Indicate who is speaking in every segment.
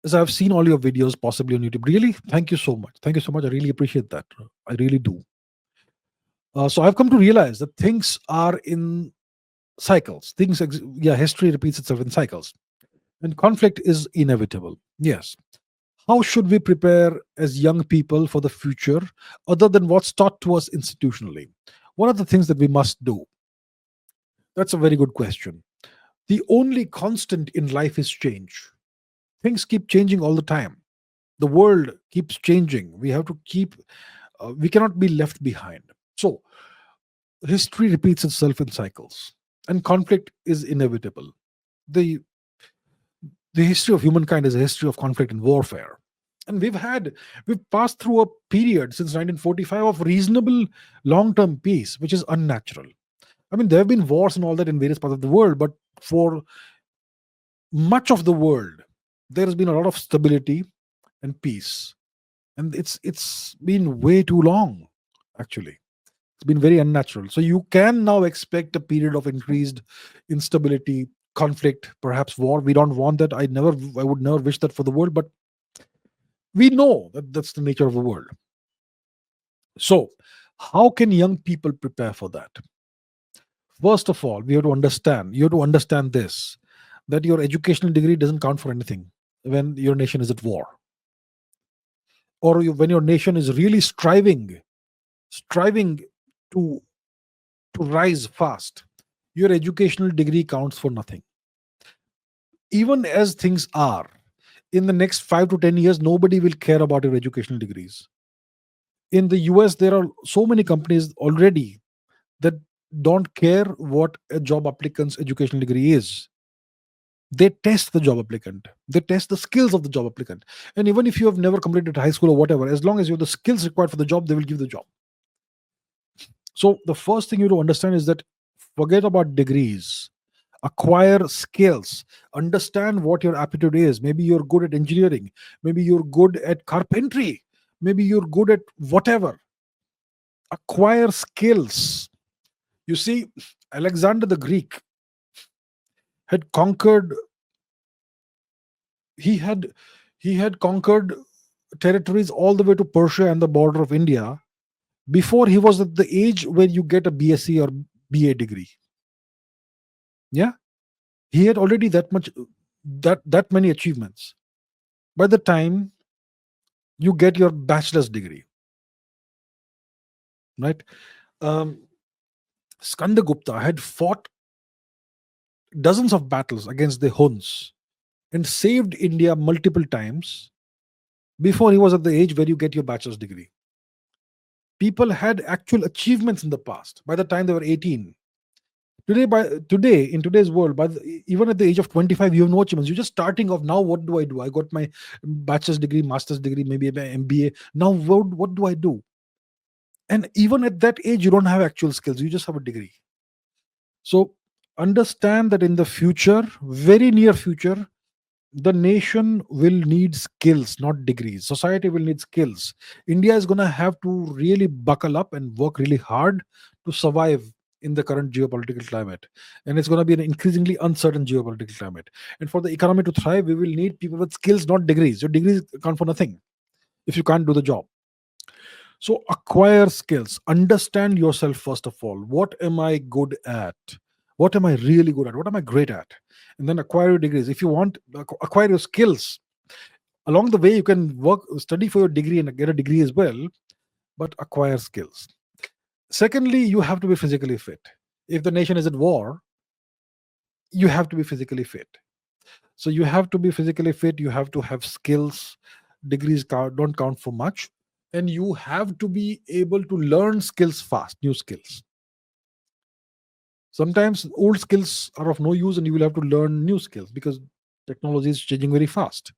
Speaker 1: as I've seen all your videos possibly on YouTube. Really, thank you so much. Thank you so much. I really appreciate that. I really do. So I've come to realize that things are in cycles. Yeah, history repeats itself in cycles, and conflict is inevitable. Yes. How should we prepare as young people for the future, other than what's taught to us institutionally? What are the things that we must do? That's a very good question. The only constant in life is change. Things keep changing all the time. The world keeps changing. We have to keep, we cannot be left behind. So, history repeats itself in cycles, and conflict is inevitable. The, the history of humankind is a history of conflict and warfare. And we've passed through a period since 1945 of reasonable long term peace, which is unnatural. I mean, there have been wars and all that in various parts of the world, but for much of the world, there has been a lot of stability and peace. And it's been way too long, actually. It's been very unnatural. So you can now expect a period of increased instability, conflict, perhaps war. We don't want that. I would never wish that for the world, but we know that that's the nature of the world. So, how can young people prepare for that? First of all, you have to understand this, that your educational degree doesn't count for anything when your nation is at war, or when your nation is really striving to rise fast. Your educational degree counts for nothing. Even as things are, in the next 5 to 10 years, nobody will care about your educational degrees. In the US, there are so many companies already that don't care what a job applicant's educational degree is. They test the job applicant, they test the skills of the job applicant. And even if you have never completed high school or whatever, as long as you have the skills required for the job, they will give the job. So the first thing you have to understand is that forget about degrees, acquire skills, understand what your aptitude is. Maybe you're good at engineering, maybe you're good at carpentry, maybe you're good at whatever. Acquire skills. You see, Alexander the Greek had conquered he had he had conquered territories all the way to Persia and the border of India before he was at the age where you get a BSc or BA degree. Yeah, he had already that many achievements by the time you get your bachelor's degree, right? um, Skandagupta had fought dozens of battles against the Huns and saved India multiple times before he was at the age where you get your bachelor's degree. People had actual achievements in the past by the time they were 18. Today in today's world, even at the age of 25, you have no achievements. You're just starting off. Now what do I do? I got my bachelor's degree, master's degree, maybe my MBA. Now what do I do? And even at that age, you don't have actual skills, you just have a degree. So understand that in the future, very near future, the nation will need skills, not degrees. Society will need skills. India is going to have to really buckle up and work really hard to survive in the current geopolitical climate. And it's going to be an increasingly uncertain geopolitical climate. And for the economy to thrive, we will need people with skills, not degrees. Your degrees count for nothing if you can't do the job. So acquire skills, understand yourself first of all. What am I good at? What am I really good at? What am I great at? And then acquire your degrees. If you want, acquire your skills. Along the way, you can study for your degree and get a degree as well, but acquire skills. Secondly, you have to be physically fit. If the nation is at war, you have to be physically fit. So you have to be physically fit, you have to have skills. Degrees don't count for much. And you have to be able to learn skills fast, new skills. Sometimes old skills are of no use and you will have to learn new skills because technology is changing very fast.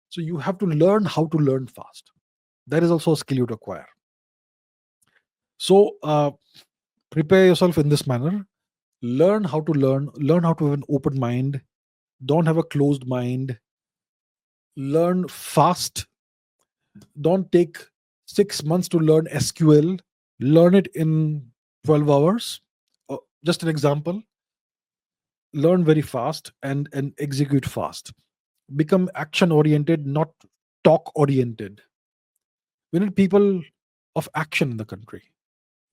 Speaker 1: So you have to learn how to learn fast. That is also a skill you to acquire. So prepare yourself in this manner. Learn how to learn how to have an open mind. Don't have a closed mind. Learn fast. Don't take 6 months to learn SQL. Learn it in 12 hours. Just an example. Learn very fast and execute fast. become action oriented, not talk oriented. We need people of action in the country.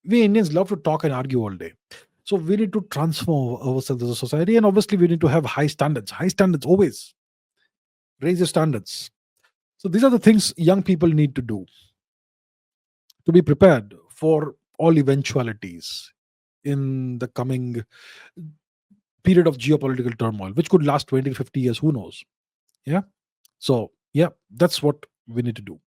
Speaker 1: We Indians love to talk and argue all day. So we need to transform ourselves as a society, and obviously we need to have high standards. High standards always raise your standards. So these are the things young people need to do to be prepared for all eventualities in the coming period of geopolitical turmoil, which could last 20 to 50 years. Who knows? Yeah. So yeah, that's what we need to do.